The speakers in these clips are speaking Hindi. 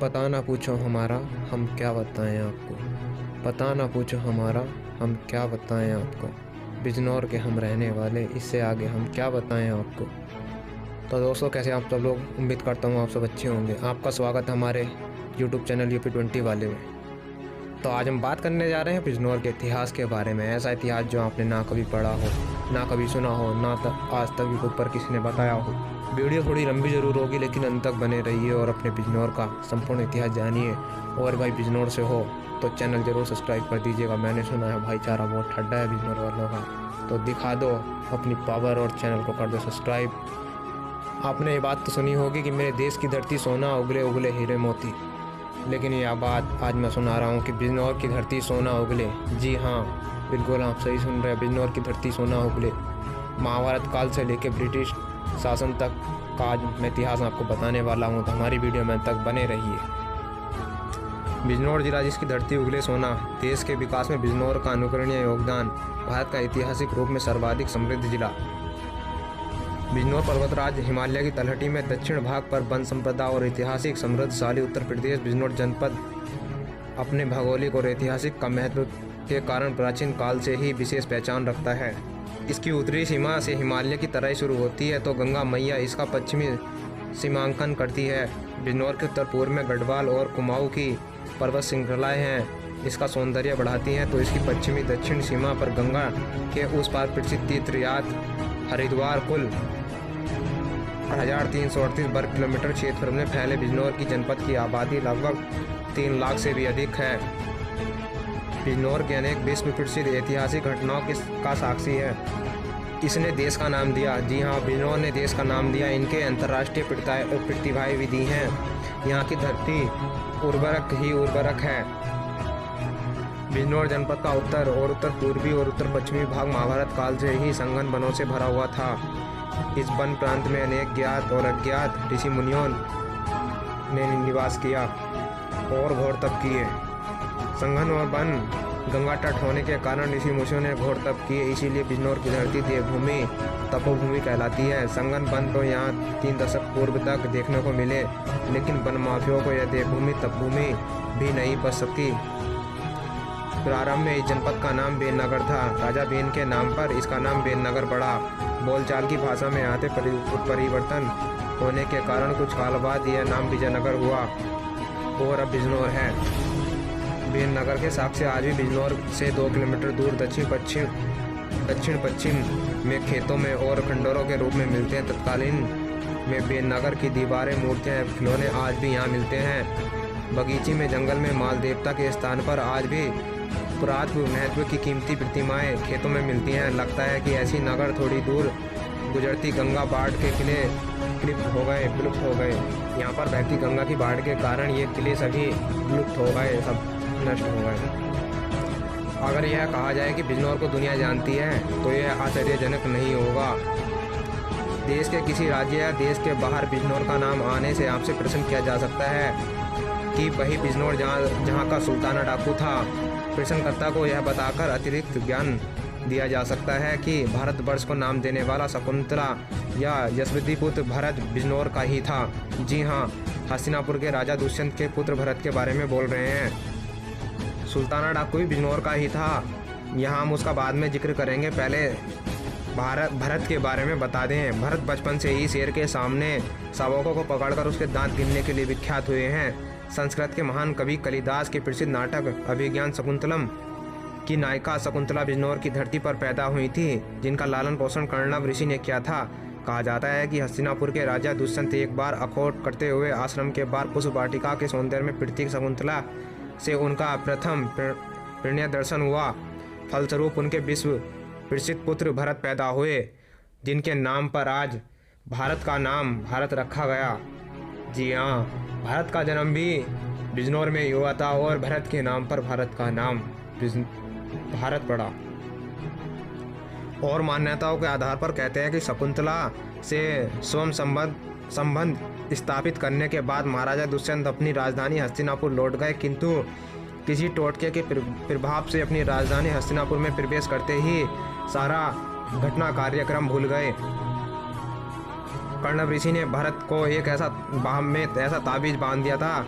पता ना पूछो हमारा हम क्या बताएं आपको। पता ना पूछो हमारा हम क्या बताएं आपको। बिजनौर के हम रहने वाले, इससे आगे हम क्या बताएं आपको। तो दोस्तों, कैसे आप सब लोग? उम्मीद करता हूँ आप सब अच्छे होंगे। आपका स्वागत है हमारे यूट्यूब चैनल UP20 वाले में। तो आज हम बात करने जा रहे हैं बिजनौर के इतिहास के बारे में। ऐसा इतिहास जो आपने ना कभी पढ़ा हो, ना कभी सुना हो, ना आज तक यूट्यूब पर किसी ने बताया हो। वीडियो थोड़ी लंबी ज़रूर होगी, लेकिन अंत तक बने रहिए और अपने बिजनौर का संपूर्ण इतिहास जानिए। और भाई बिजनौर से हो तो चैनल ज़रूर सब्सक्राइब कर दीजिएगा। मैंने सुना है भाईचारा बहुत ठंडा है बिजनौर वालों का, तो दिखा दो अपनी पावर और चैनल को कर दो सब्सक्राइब। आपने ये बात तो सुनी होगी कि मेरे देश की धरती सोना, उगले उगले हीरे मोती। लेकिन यह बात आज मैं सुना रहा हूँ कि बिजनौर की धरती सोना उगले। जी हाँ, बिल्कुल आप सही सुन रहे हैं, बिजनौर की धरती सोना उगले। महाभारत काल से लेकर ब्रिटिश शासन तक का आज मैं इतिहास आपको बताने वाला हूँ, तो हमारी वीडियो में तक बने रहिए। बिजनौर जिला जिसकी धरती उगले सोना, देश के विकास में बिजनौर का अनुकरणीय योगदान, भारत का ऐतिहासिक रूप में सर्वाधिक समृद्ध जिला। बिजनौर पर्वतराज हिमालय की तलहटी में दक्षिण भाग पर वन संपदा और ऐतिहासिक समृद्धशाली उत्तर प्रदेश बिजनौर जनपद अपने भौगोलिक और ऐतिहासिक का महत्व के कारण प्राचीन काल से ही विशेष पहचान रखता है। इसकी उत्तरी सीमा से हिमालय की तराई शुरू होती है तो गंगा मैया इसका पश्चिमी सीमांकन करती है। बिजनौर के उत्तर पूर्व में गढ़वाल और कुमाऊं की पर्वत श्रृंखलाएं हैं, इसका सौंदर्य बढ़ाती हैं। तो इसकी पश्चिमी दक्षिण सीमा पर गंगा के उस पार प्रसिद्ध तीर्थयात हरिद्वार कुल 1338 वर्ग किलोमीटर क्षेत्र में फैले बिजनौर की जनपद की आबादी लगभग 3 लाख से भी अधिक है। बिजनौर के अनेक विश्व प्रसिद्ध ऐतिहासिक घटनाओं का साक्षी है। इसने देश का नाम दिया। जी हाँ, बिजनौर ने देश का नाम दिया। इनके अंतर्राष्ट्रीय प्रतिभाएं भी दी हैं। यहाँ की धरती उर्वरक ही उर्वरक है। बिजनौर जनपद का उत्तर और उत्तर पूर्वी और उत्तर पश्चिमी भाग महाभारत काल से ही संघन वनों से भरा हुआ था। इस वन प्रांत में अनेक ज्ञात और अज्ञात ऋषि मुनियों ने निवास किया और घोर तप किए। संघन और वन गंगा तट होने के कारण ऋषि मुनियों ने घोर तप किए, इसीलिए बिजनौर की धरती देवभूमि तपोभूमि कहलाती है। संघन वन तो यहाँ 3 दशक पूर्व तक देखने को मिले, लेकिन वन माफियों को यह देवभूमि तपभूमि भी नहीं बच सकती। प्रारंभ में इस जनपद का नाम बेननगर था। राजा बेन के नाम पर इसका नाम बेननगर पड़ा। बोलचाल की भाषा में आते परिवर्तन होने के कारण कुछ काल बाद यह नाम विजयनगर हुआ और अब बिजनौर है। बेननगर के साक्ष्य आज भी बिजनौर से 2 किलोमीटर दूर दक्षिण पश्चिम में खेतों में और खंडोरों के रूप में मिलते हैं। तत्कालीन में बेननगर की दीवारें, मूर्तियाँ, खिलौने आज भी यहाँ मिलते हैं। बगीची में, जंगल में माल देवता के स्थान पर आज भी पुरातत्व महत्व की कीमती प्रतिमाएं खेतों में मिलती हैं। लगता है कि ऐसी नगर थोड़ी दूर गुजरती गंगा बाढ़ के किले विलुप्त हो गए। यहाँ पर बहती गंगा की बाढ़ के कारण ये किले सभी विलुप्त हो गए, सब नष्ट हो गए। अगर यह कहा जाए कि बिजनौर को दुनिया जानती है तो यह आश्चर्यजनक नहीं होगा। देश के किसी राज्य या देश के बाहर बिजनौर का नाम आने से आपसे प्रश्न किया जा सकता है कि वही बिजनौर जहाँ का सुल्ताना डाकू था। प्रश्नकर्ता को यह बताकर अतिरिक्त ज्ञान दिया जा सकता है कि भारतवर्ष को नाम देने वाला शकुंतला या यशोवती पुत्र भरत बिजनौर का ही था। जी हाँ, हस्तिनापुर के राजा दुष्यंत के पुत्र भरत के बारे में बोल रहे हैं। सुल्ताना डाकू भी बिजनौर का ही था। यहाँ हम उसका बाद में जिक्र करेंगे, पहले भरत के बारे में बता दें। भरत बचपन से ही शेर के सामने शावकों को पकड़कर उसके दांत गिनने के लिए विख्यात हुए हैं। संस्कृत के महान कवि कालिदास के प्रसिद्ध नाटक अभिज्ञान शकुंतलम की नायिका शकुंतला बिजनौर की धरती पर पैदा हुई थी, जिनका लालन पोषण कर्णव ऋषि ने किया था। कहा जाता है कि हस्तिनापुर के राजा दुष्यंत एक बार अखोट करते हुए आश्रम के बाहर पुष्प वाटिका के सौंदर्य में पृथ्वी शकुंतला से उनका प्रथम प्रणय दर्शन हुआ। फलस्वरूप उनके विश्व प्रसिद्ध पुत्र भरत पैदा हुए, जिनके नाम पर आज भारत का नाम भारत रखा गया। जी हाँ, भारत का जन्म भी बिजनौर में हुआ था और भरत के नाम पर भारत का नाम भारत पड़ा। और मान्यताओं के आधार पर कहते हैं कि शकुंतला से स्वयं संबंध स्थापित करने के बाद महाराजा दुष्यंत अपनी राजधानी हस्तिनापुर लौट गए, किंतु किसी टोटके के प्रभाव से अपनी राजधानी हस्तिनापुर में प्रवेश करते ही सारा घटना कार्यक्रम भूल गए। कर्णव ऋषि ने भरत को एक ऐसा ताबीज बांध दिया था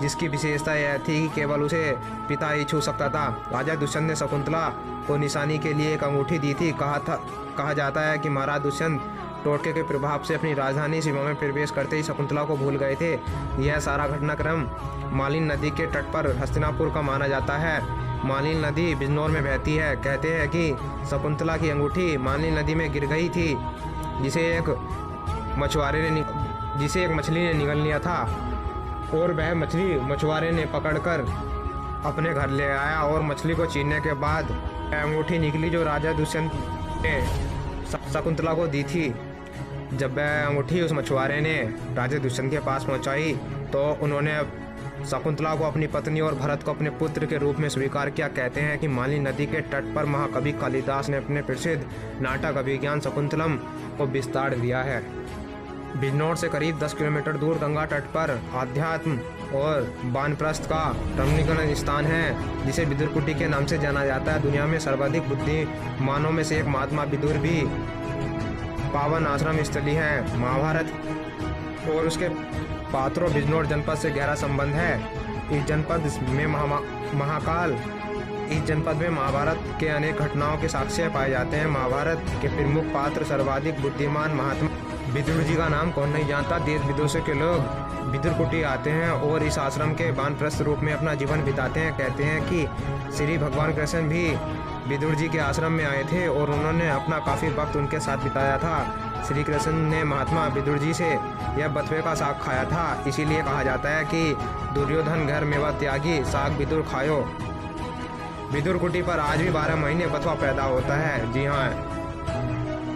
जिसकी विशेषता यह थी कि केवल उसे पिता ही छू सकता था। राजा दुष्यंत ने शकुंतला को निशानी के लिए एक अंगूठी दी थी। कहा जाता है कि महाराज दुष्यंत टोटके के प्रभाव से अपनी राजधानी सीमा में प्रवेश करते ही शकुंतला को भूल गए थे। यह सारा घटनाक्रम मालिन नदी के तट पर हस्तिनापुर का माना जाता है। मालिन नदी बिजनौर में बहती है। कहते हैं कि शकुंतला की अंगूठी मालिन नदी में गिर गई थी, जिसे एक मछली ने निगल लिया था और वह मछली मछुआरे ने पकड़कर अपने घर ले आया और मछली को छीनने के बाद अंगूठी निकली जो राजा दुष्यंत ने शकुंतला को दी थी। जब वह अंगूठी उस मछुआरे ने राजा दुष्यंत के पास पहुंचाई तो उन्होंने शकुंतला को अपनी पत्नी और भरत को अपने पुत्र के रूप में स्वीकार किया। कहते हैं कि मालिनी नदी के तट पर महाकवि कालिदास ने अपने प्रसिद्ध नाटक अभिज्ञान शकुंतलम को विस्तार दिया है। बिजनौर से करीब 10 किलोमीटर दूर गंगा तट पर आध्यात्म और वानप्रस्थ का रमणीकरण स्थान है, जिसे विदुरकुटी के नाम से जाना जाता है। दुनिया में सर्वाधिक बुद्धिमानों में से एक महात्मा विदुर भी पावन आश्रम स्थली है। महाभारत और उसके पात्रों बिजनौर जनपद से गहरा संबंध है। इस जनपद में महाभारत के अनेक घटनाओं के साक्ष्य पाए जाते हैं। महाभारत के प्रमुख पात्र सर्वाधिक बुद्धिमान महात्मा विदुर जी का नाम कौन नहीं जानता। देश विदेशों के लोग विदुरकुटी आते हैं और इस आश्रम के वानप्रस्थ रूप में अपना जीवन बिताते हैं। कहते हैं कि श्री भगवान कृष्ण भी विदुर जी के आश्रम में आए थे और उन्होंने अपना काफ़ी वक्त उनके साथ बिताया था। श्री कृष्ण ने महात्मा विदुर जी से यह बथुए का साग खाया था। इसीलिए कहा जाता है कि दुर्योधन घर मेवा त्यागी साग विदुर खायो। विदुरकुटी पर आज भी 12 महीने बथुआ पैदा होता है। जी हाँ,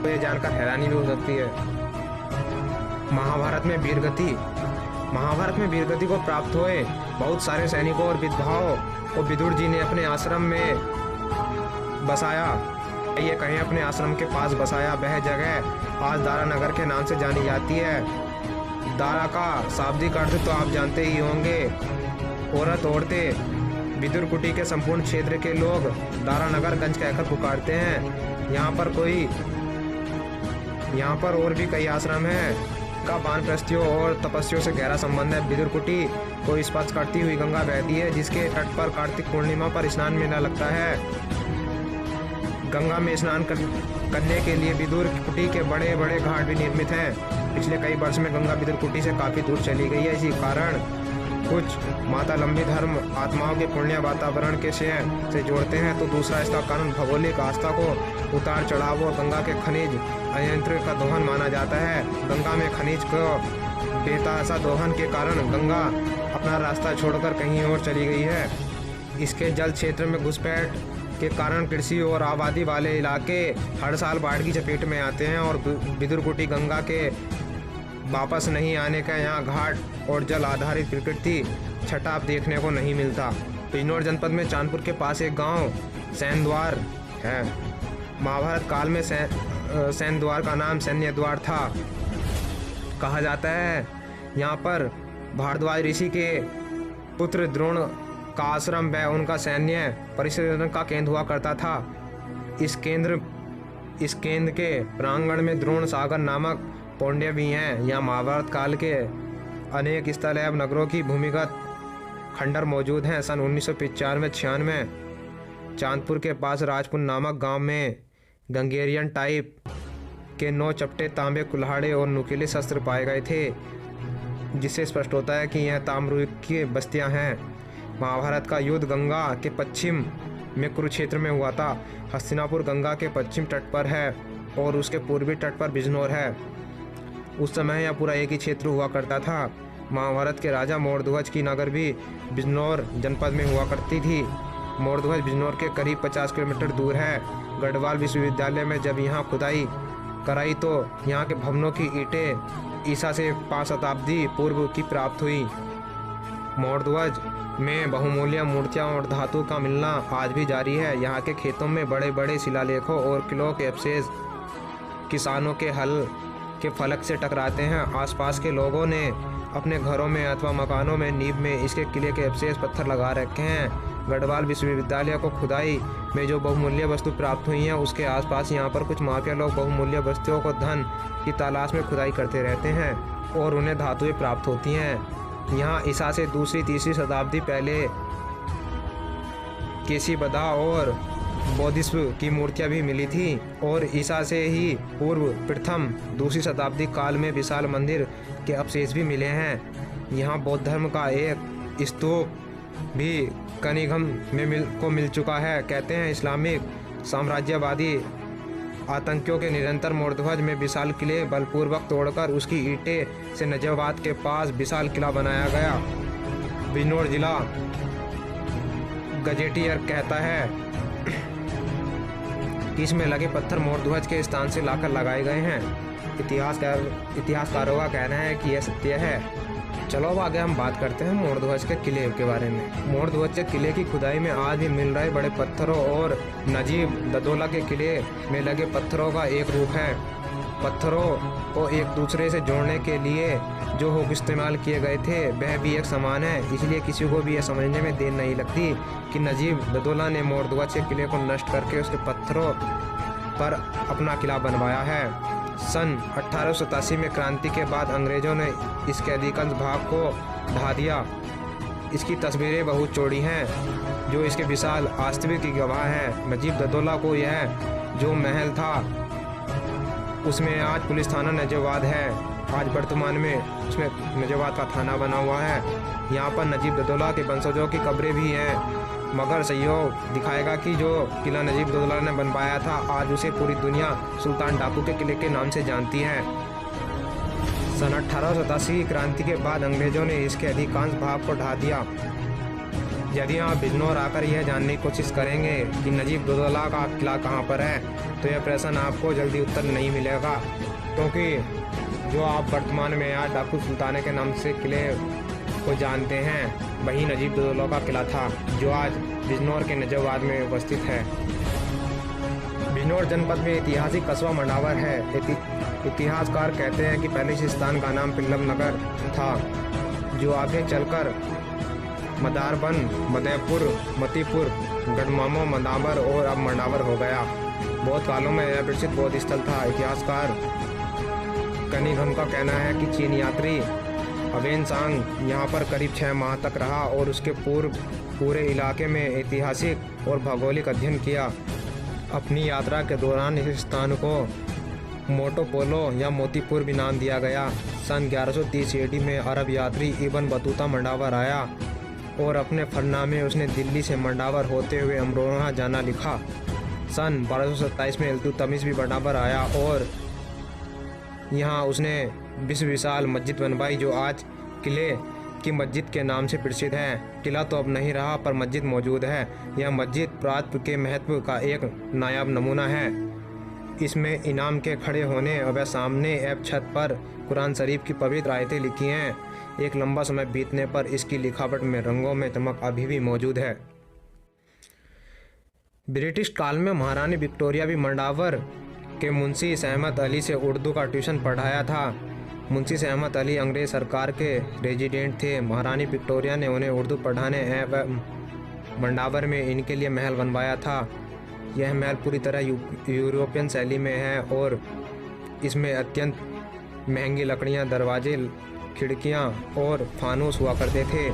तो ये जानकर हैरानी भी हो सकती है। महाभारत में वीरगति को प्राप्त हुए बहुत सारे सैनिकों और विधवाओं को विदुर जी ने अपने आश्रम में बसाया। ये कहीं अपने आश्रम के पास बसाया। वह जगह आज दारा नगर के नाम से जानी जाती है। दारा का शाब्दिक अर्थ तो आप जानते ही होंगे, औरत औरतें। विदुरकुटी के संपूर्ण क्षेत्र के लोग दारा नगर गंज कहकर पुकारते हैं। यहाँ पर और भी कई आश्रम हैं का वानप्रस्थियों और तपस्वियों से गहरा संबंध है। विदुरकुटी को स्पर्श करती हुई गंगा बहती है, जिसके तट पर कार्तिक पूर्णिमा पर स्नान मेला लगता है। गंगा में स्नान करने के लिए विदुरकुटी के बड़े बड़े घाट भी निर्मित हैं। पिछले कई वर्ष में गंगा विदुरकुटी से काफ़ी दूर चली गई है। इसी कारण कुछ माता लंबी धर्म आत्माओं के पुण्य वातावरण के से जोड़ते हैं, तो दूसरा इसका कारण भौगोलिक आस्था को उतार चढ़ाव और गंगा के खनिज अनियंत्रित का दोहन माना जाता है। गंगा में खनिज को बेतहाशा दोहन के कारण गंगा अपना रास्ता छोड़कर कहीं और चली गई है। इसके जल क्षेत्र में घुसपैठ के कारण कृषि और आबादी वाले इलाके हर साल बाढ़ की चपेट में आते हैं और विदुरकुटी गंगा के वापस नहीं आने का यहाँ घाट और जल आधारित प्रकृति छटा देखने को नहीं मिलता। बिजनौर जनपद में चांदपुर के पास एक गांव सैनद्वार है। महाभारत काल में सैनद्वार का नाम सैन्य द्वार था। कहा जाता है यहाँ पर भारद्वाज ऋषि के पुत्र द्रोण का आश्रम व उनका सैन्य परिशोधन का केंद्र हुआ करता था। इस केंद्र के प्रांगण में द्रोण सागर नामक पौंड्य भी हैं। यहाँ महाभारत काल के अनेक स्थल एवं नगरों की भूमिगत खंडर मौजूद हैं। सन 1995-96 चांदपुर के पास राजपुर नामक गांव में गंगेरियन टाइप के 9 चपटे तांबे कुल्हाड़े और नुकीले शस्त्र पाए गए थे, जिससे स्पष्ट होता है कि यह ताम्रयुग की बस्तियां हैं। महाभारत का युद्ध गंगा के पश्चिम में कुरुक्षेत्र में हुआ था। हस्तिनापुर गंगा के पश्चिम तट पर है और उसके पूर्वी तट पर बिजनौर है। उस समय यह पूरा एक ही क्षेत्र हुआ करता था। महाभारत के राजा मोरध्वज की नगर भी बिजनौर जनपद में हुआ करती थी। मोरध्वज बिजनौर के करीब 50 किलोमीटर दूर है। गढ़वाल विश्वविद्यालय में जब यहाँ खुदाई कराई तो यहाँ के भवनों की ईंटें ईसा से 5 शताब्दी पूर्व की प्राप्त हुई। मोरध्वज में बहुमूल्य मूर्तियाँ और धातु का मिलना आज भी जारी है। यहाँ के खेतों में बड़े बड़े शिलालेखों और किलों के अवशेष किसानों के हल के फलक से टकराते हैं। आसपास के लोगों ने अपने घरों में अथवा मकानों में नींव में इसके किले के अवशेष पत्थर लगा रखे हैं। गढ़वाल विश्वविद्यालय को खुदाई में जो बहुमूल्य वस्तु प्राप्त हुई हैं, उसके आसपास यहाँ पर कुछ माफिया लोग बहुमूल्य वस्तुओं को धन की तलाश में खुदाई करते रहते हैं और उन्हें धातुएं प्राप्त होती हैं। यहाँ ईसा से दूसरी तीसरी शताब्दी पहले केशिबदा और बोधिसत्व की मूर्तियां भी मिली थी और ईसा से ही पूर्व प्रथम दूसरी शताब्दी काल में विशाल मंदिर के अवशेष भी मिले हैं। यहाँ बौद्ध धर्म का एक स्तूप भी कनिघम में मिल चुका है। कहते हैं इस्लामिक साम्राज्यवादी आतंकियों के निरंतर मोर्ध्वज में विशाल किले बलपूर्वक तोड़कर उसकी ईंटें से नजवात के पास विशाल किला बनाया गया। बिजनौर जिला गजेटियर कहता है कि इसमें लगे पत्थर मोरध्वज के स्थान से लाकर लगाए गए हैं। इतिहासकारों का कहना है कि यह सत्य है। चलो अब आगे हम बात करते हैं मोरध्वज के किले के बारे में। मोरध्वज के किले की खुदाई में आज भी मिल रहे बड़े पत्थरों और नजीब ददौला के किले में लगे पत्थरों का एक रूप है। पत्थरों को एक दूसरे से जोड़ने के लिए जो हुक इस्तेमाल किए गए थे वह भी एक समान है, इसलिए किसी को भी यह समझने में देर नहीं लगती कि नजीब ददौला ने मोरध्वज के किले को नष्ट करके उसके पत्थरों पर अपना किला बनवाया है। सन 1887 में क्रांति के बाद अंग्रेजों ने इसके अधिकांश भाग को ढा दिया। इसकी तस्वीरें बहुत चौड़ी हैं जो इसके विशाल वास्तविक की गवाह है। नजीब ददौला को यह जो महल था उसमें आज पुलिस थाना नजवाद है। आज वर्तमान में उसमें नजवाद का थाना बना हुआ है। यहाँ पर नजीब ददौला के वंशजों की कब्रें भी हैं। मगर सहयोग दिखाएगा कि जो किला नजीब ददौला ने बनवाया था आज उसे पूरी दुनिया सुल्तान डाकू के किले के नाम से जानती है। सन 1887 क्रांति के बाद अंग्रेजों ने इसके अधिकांश भाग को ढा दिया। यदि आप बिजनौर आकर यह जानने की कोशिश करेंगे कि नजीब ददौला का किला कहाँ पर है तो यह प्रश्न आपको जल्दी उत्तर नहीं मिलेगा, क्योंकि जो आप वर्तमान में यहाँ डाकू सुल्तान के नाम से किले को जानते हैं वही नजीब ददौला का किला था जो आज बिजनौर के नजवाद में उपस्थित है। बिजनौर जनपद में ऐतिहासिक कस्बा मंडावर है। इतिहासकार कहते हैं कि पहले इस स्थान का नाम पिल्लम नगर था जो आगे चलकर मदारबन, मदयपुर, मतीपुर, गढ़मामो, मंडावर और अब मंडावर हो गया। बौद्ध कालों में यह प्रसिद्ध बौद्ध स्थल था। इतिहासकार कनिघम का कहना है कि चीन यात्री अवेनसांग यहाँ पर करीब 6 माह तक रहा और उसके पूर्व पूरे इलाके में ऐतिहासिक और भौगोलिक अध्ययन किया। अपनी यात्रा के दौरान इस स्थान को मोटोपोलो या मोतीपुर भी नाम दिया गया। सन 1130 AD में अरब यात्री इब्न बतूता मंडावर आया और अपने फरनामे उसने दिल्ली से मंडावर होते हुए अमरोहा जाना लिखा। सन 1227 में इल्तुतमिश भी मंडावर आया और यहाँ उसने विश्व विशाल मस्जिद बनवाई जो आज किले की मस्जिद के नाम से प्रसिद्ध है। किला तो अब नहीं रहा पर मस्जिद मौजूद है। यह मस्जिद पुरातत्व के महत्व का एक नायाब नमूना है। इसमें इमाम के खड़े होने व सामने एवं छत पर कुरान शरीफ की पवित्र आयतें लिखी हैं। एक लंबा समय बीतने पर इसकी लिखावट में रंगों में चमक अभी भी मौजूद है। ब्रिटिश काल में महारानी विक्टोरिया भी मंडावर के मुंशी सहमत अली से उर्दू का ट्यूशन पढ़ाया था। मुंशी सहमत अली अंग्रेज सरकार के रेजिडेंट थे। महारानी विक्टोरिया ने उन्हें उर्दू पढ़ाने एवं मंडावर में इनके लिए महल बनवाया था। यह महल पूरी तरह यूरोपियन शैली में है और इसमें अत्यंत महंगी लकड़ियां, दरवाजे, खिड़कियां और फानूस हुआ करते थे।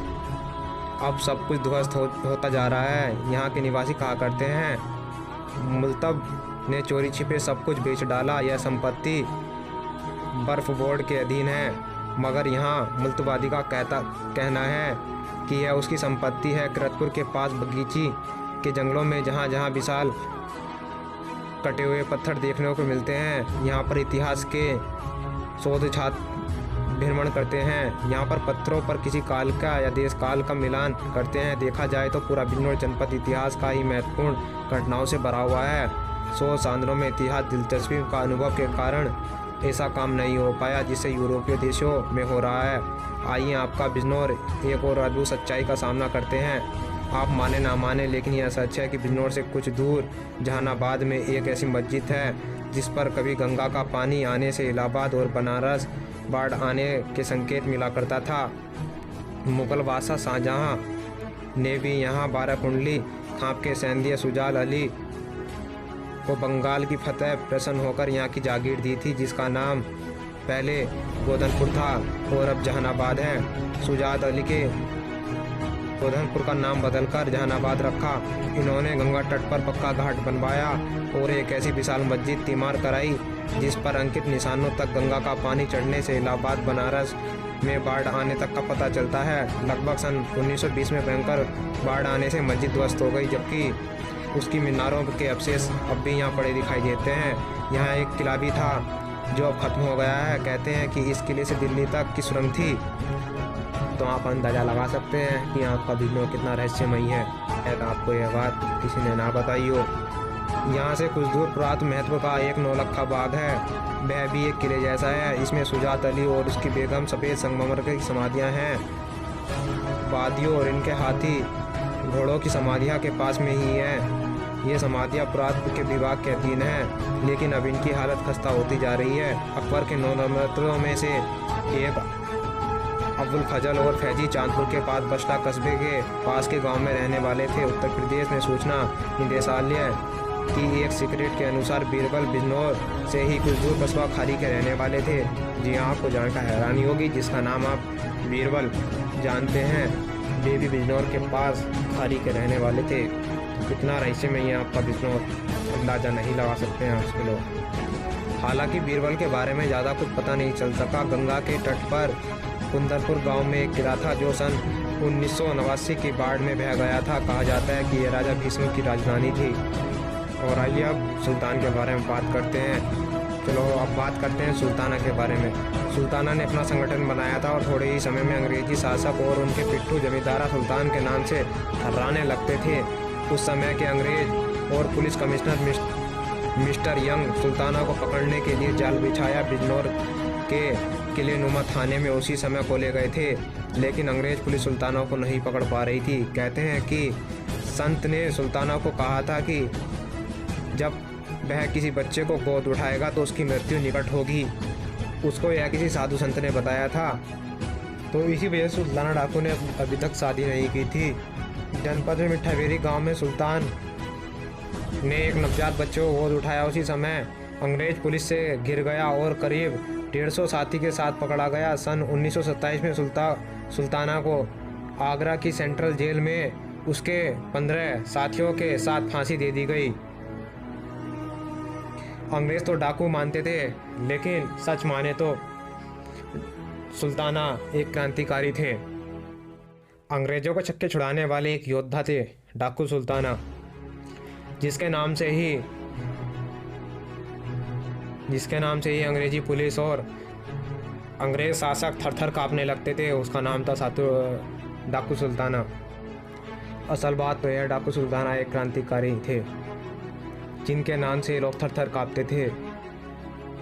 अब सब कुछ ध्वस्त होता जा रहा है। यहाँ के निवासी कहा करते हैं मुल्तब ने चोरी छिपे सब कुछ बेच डाला। यह संपत्ति बर्फ बोर्ड के अधीन है, मगर यहाँ मुल्तवादी का कहना है कि यह उसकी संपत्ति है। किरतपुर के पास बगीची के जंगलों में जहाँ जहाँ विशाल कटे हुए पत्थर देखने को मिलते हैं, यहाँ पर इतिहास के शोध छात्र भ्रमण करते हैं। यहाँ पर पत्थरों पर किसी काल का या देश काल का मिलान करते हैं। देखा जाए तो पूरा बिजनौर जनपद इतिहास का ही महत्वपूर्ण घटनाओं से भरा हुआ है। 100 सालों में इतिहास दिलचस्पी का अनुभव के कारण ऐसा काम नहीं हो पाया जिससे यूरोपीय देशों में हो रहा है। आइए आपका बिजनौर एक और अद्भुत सच्चाई का सामना करते हैं। आप माने ना माने लेकिन यह सच है कि बिजनौर से कुछ दूर जहानाबाद में एक ऐसी मस्जिद है जिस पर कभी गंगा का पानी आने से इलाहाबाद और बनारस बाढ़ आने के संकेत मिला करता था। मुगल बादशाह शाहजहाँ ने भी यहाँ 12 कुंडली खाप के सैंदिया सुजाल अली को बंगाल की फतेह प्रसन्न होकर यहाँ की जागीर दी थी, जिसका नाम पहले गोधनपुर था और अब जहानाबाद है। शुजात अली के गोधनपुर का नाम बदलकर जहानाबाद रखा। इन्होंने गंगा तट पर पक्का घाट बनवाया और एक ऐसी विशाल मस्जिद तीमार कराई जिस पर अंकित निशानों तक गंगा का पानी चढ़ने से इलाहाबाद बनारस में बाढ़ आने तक का पता चलता है। लगभग सन 1920 में भयंकर बाढ़ आने से मस्जिद ध्वस्त हो गई, जबकि उसकी मीनारों के अवशेष अब भी यहाँ पड़े दिखाई देते हैं। यहाँ एक किला भी था जो अब खत्म हो गया है। कहते हैं कि इस किले से दिल्ली तक की सुरंग थी। तो आप अंदाज़ा लगा सकते हैं कि आपका बिजनौर कितना रहस्यमयी है। शायद आपको यह बात किसी ने ना बताई हो। यहाँ से कुछ दूर पुरातन महत्व का एक नौलखा बाग है। वह भी एक किले जैसा है। इसमें शुजात अली और उसकी बेगम सफ़ेद संगमरमर की समाधियाँ हैं। वादियों और इनके हाथी घोड़ों की समाधियाँ के पास में ही हैं। ये समाधियाँ पुरातत्व के विभाग के अधीन हैं, लेकिन अब इनकी हालत खस्ता होती जा रही है। अकबर के 9 नवरत्नों में से एक अब्दुल फजल और फैजी चांदपुर के पास बस्ता कस्बे के पास के गांव में रहने वाले थे। उत्तर प्रदेश में सूचना निदेशालय की एक सीक्रेट के अनुसार बीरबल बिजनौर से ही कुछ दूर कस्बा खारी के रहने वाले थे। जी हाँ, आपको जानकर हैरानी होगी, जिसका नाम आप बीरबल जानते हैं वे भी बिजनौर के पास खारी के रहने वाले थे। कितना रहस्यमयी है आपका बिजनौर, अंदाज़ा नहीं लगा सकते हैं उसके लोग। हालांकि बीरबल के बारे में ज़्यादा कुछ पता नहीं चल सका। गंगा के तट पर कुंदरपुर गांव में एक किला था जो सन 1989 की बाढ़ में बह गया था। कहा जाता है कि यह राजा भीष्म की राजधानी थी। और आइए अब सुल्तान के बारे में बात करते हैं। चलो अब बात करते हैं सुल्ताना के बारे में। सुल्ताना ने अपना संगठन बनाया था और थोड़े ही समय में अंग्रेजी शासक और उनके पिट्ठू जमींदारा सुल्तान के नाम से थर्राने लगते थे। उस समय के अंग्रेज और police commissioner mister young Sultana को पकड़ने के लिए जाल बिछाया बिजनौर के किले नुमा थाने में उसी समय को ले गए थे, लेकिन अंग्रेज पुलिस सुल्ताना को नहीं पकड़ पा रही थी। कहते हैं कि संत ने सुल्ताना को कहा था कि जब वह किसी बच्चे को गोद उठाएगा तो उसकी मृत्यु निकट होगी। उसको यह किसी साधु संत ने बताया था। तो इसी वजह से सुल्ताना डाकू ने अभी तक शादी नहीं की थी। जनपद में मिठावेरी गांव में सुल्तान ने एक नवजात बच्चे को गोद उठाया। उसी समय अंग्रेज पुलिस से घिर गया और करीब 150 साथी के साथ पकड़ा गया। सन 1927 में सुल्ताना को आगरा की सेंट्रल जेल में उसके 15 साथियों के साथ फांसी दे दी गई। अंग्रेज तो डाकू मानते थे, लेकिन सच माने तो सुल्ताना एक क्रांतिकारी थे। अंग्रेजों को छक्के छुड़ाने वाले एक योद्धा थे डाकू सुल्ताना, जिसके नाम से ही अंग्रेजी पुलिस और अंग्रेज शासक थर-थर कांपने लगते थे। उसका नाम था डाकू सुल्ताना। असल बात तो यह डाकू सुल्ताना एक क्रांतिकारी थे जिनके नाम से लोग थर-थर कांपते थे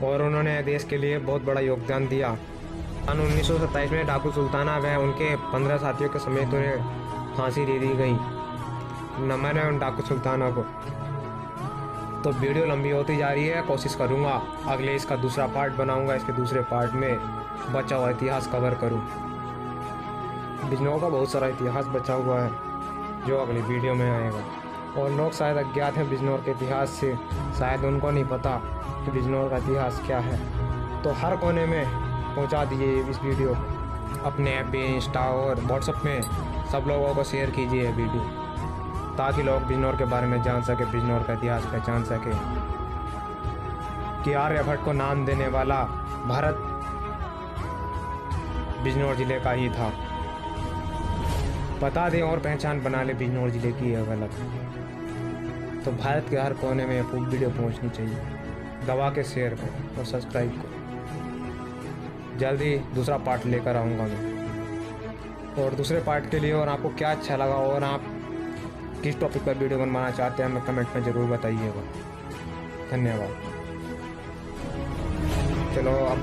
और उन्होंने देश के लिए बहुत बड़ा योगदान दिया। सन 1927 में डाकू सुल्ताना व उनके 15 साथियों के समेत उन्हें फांसी दे दी गई। नमन है उन डाकू सुल्ताना को। तो वीडियो लंबी होती जा रही है, कोशिश करूँगा अगले इसका दूसरा पार्ट बनाऊँगा। इसके दूसरे पार्ट में बचा हुआ इतिहास कवर करूँ। बिजनौर का बहुत सारा इतिहास बचा हुआ है जो अगली वीडियो में आएगा। और लोग शायद अज्ञात हैं बिजनौर के इतिहास से, शायद उनको नहीं पता कि बिजनौर का इतिहास क्या है। तो हर कोने में पहुंचा दीजिए इस वीडियो को। अपने ऐप पे, इंस्टा और व्हाट्सएप में सब लोगों को शेयर कीजिए वीडियो, ताकि लोग बिजनौर के बारे में जान सके, बिजनौर का इतिहास पहचान सके कि आर्यभट्ट को नाम देने वाला भारत बिजनौर ज़िले का ही था। बता दें और पहचान बना ले बिजनौर ज़िले की है गलत। तो भारत के हर कोने में वीडियो पहुंचनी चाहिए। दबा के शेयर करो और सब्सक्राइब करो। जल्दी दूसरा पार्ट लेकर आऊँगा मैं। और दूसरे पार्ट के लिए और आपको क्या अच्छा लगा और आप किस टॉपिक पर वीडियो बनवाना चाहते हैं हमें कमेंट में ज़रूर बताइएगा। धन्यवाद। चलो अब